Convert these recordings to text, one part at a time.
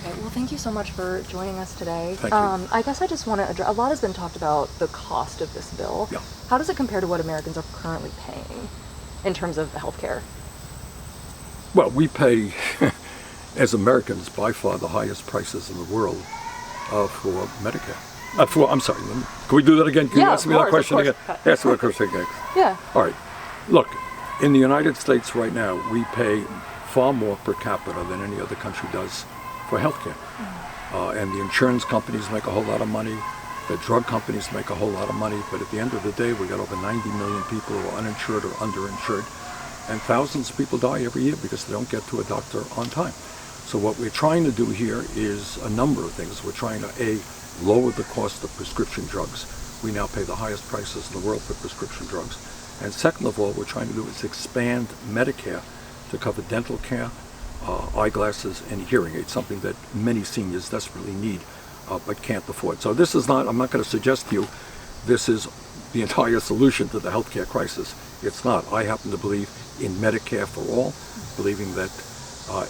Okay, well, thank you so much for joining us today. Thank you. I guess I just want to address, a lot has been talked about the cost of this bill. Yeah. How does it compare to what Americans are currently paying in terms of health care? Well, we pay, as Americans, by far the highest prices in the world for Medicare. I'm sorry, can we do that again? Can you ask me that question again? Ask me that question again. Yeah. All right. Look, in the United States right now, we pay far more per capita than any other country does for health care. And the insurance companies make a whole lot of money. The drug companies make a whole lot of money. But at the end of the day, we got over 90 million people who are uninsured or underinsured. And thousands of people die every year because they don't get to a doctor on time. So what we're trying to do here is a number of things. We're trying to, lower the cost of prescription drugs. We now pay the highest prices in the world for prescription drugs. And second of all, what we're trying to do is expand Medicare to cover dental care, eyeglasses, and hearing aids, something that many seniors desperately need but can't afford. So this is not, I'm not going to suggest to you this is the entire solution to the healthcare crisis. It's not. I happen to believe in Medicare for all, believing that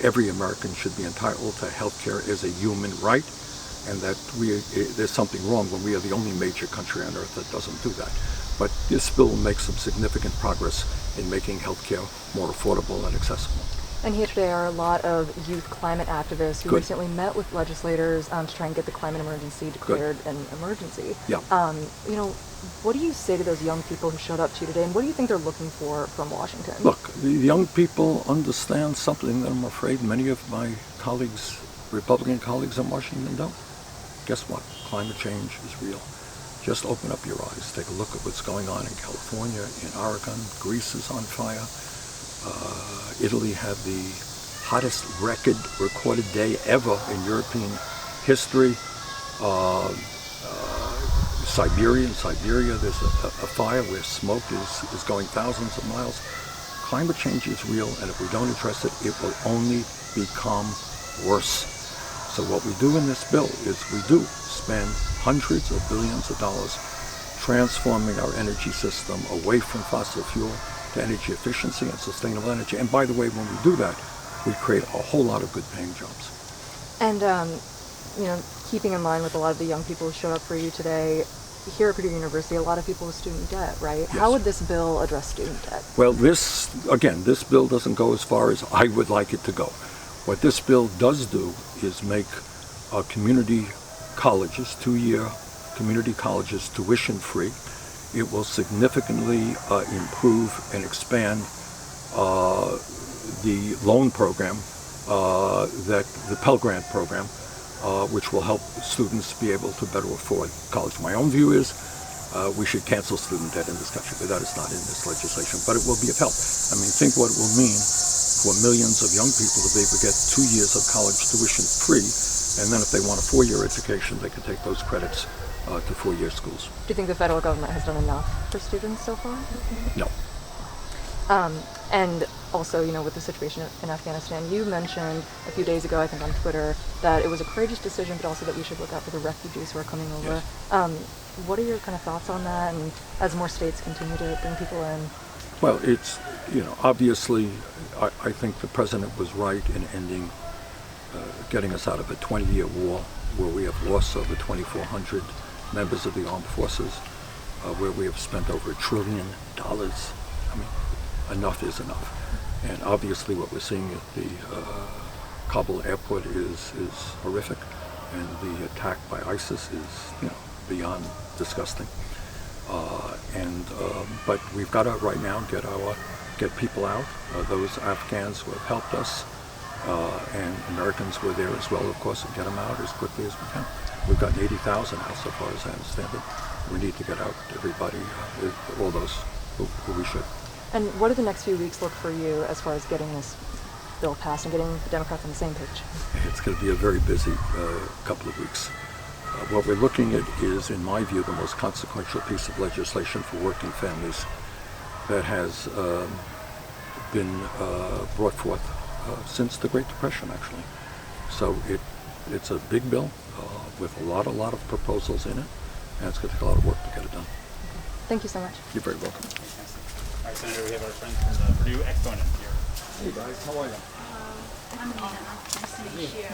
every American should be entitled to healthcare as a human right, and that there's something wrong when we are the only major country on earth that doesn't do that. But this bill makes some significant progress in making healthcare more affordable and accessible. And here today are a lot of youth climate activists who recently met with legislators to try and get the climate emergency declared an emergency. Yeah. What do you say to those young people who showed up to you today, and what do you think they're looking for from Washington? Look, the young people understand something that I'm afraid many of my colleagues, Republican colleagues in Washington, don't. Guess what? Climate change is real. Just open up your eyes. Take a look at what's going on in California, in Oregon. Greece is on fire. Italy had the hottest recorded day ever in European history. In Siberia, there's a fire where smoke is going thousands of miles. Climate change is real, and if we don't address it, it will only become worse. So what we do in this bill is we do spend hundreds of billions of dollars transforming our energy system away from fossil fuel to energy efficiency and sustainable energy. And by the way, when we do that, we create a whole lot of good paying jobs. And, keeping in mind with a lot of the young people who showed up for you today, here at Purdue University, a lot of people with student debt, right? Yes. How would this bill address student debt? Well, this bill doesn't go as far as I would like it to go. What this bill does do is make community colleges, 2-year community colleges, tuition free. It will significantly improve and expand the loan program, the Pell Grant program, which will help students be able to better afford college. My own view is we should cancel student debt in this country, but that is not in this legislation. But it will be of help. I mean, think what it will mean for millions of young people to be able to get 2 years of college tuition free, and then if they want a 4-year education, they can take those credits to 4-year schools. Do you think the federal government has done enough for students so far? No. And also, with the situation in Afghanistan, you mentioned a few days ago, I think on Twitter, that it was a courageous decision, but also that we should look out for the refugees who are coming over. Yes. What are your kind of thoughts on that, and as more states continue to bring people in? Well, it's, obviously, I think the president was right in ending, getting us out of a 20-year war where we have lost over 2,400 members of the armed forces, where we have spent over $1 trillion. I mean, enough is enough. And obviously what we're seeing at the Kabul airport is horrific, and the attack by ISIS is, beyond disgusting. But we've got to right now get people out. Those Afghans who have helped us, and Americans were there as well, of course, and get them out as quickly as we can. We've gotten 80,000 out so far as I understand it. We need to get out everybody, all those who we should. And what do the next few weeks look for you as far as getting this bill passed and getting the Democrats on the same page? It's going to be a very busy couple of weeks. What we're looking at is, in my view, the most consequential piece of legislation for working families that has been brought forth since the Great Depression, actually. So it's a big bill with a lot of proposals in it, and it's going to take a lot of work to get it done. Okay. Thank you so much. You're very welcome. All right, Senator, we have our friends from the Purdue Exponent here. Hey guys, how are you? I'm Nina. Nice to meet you.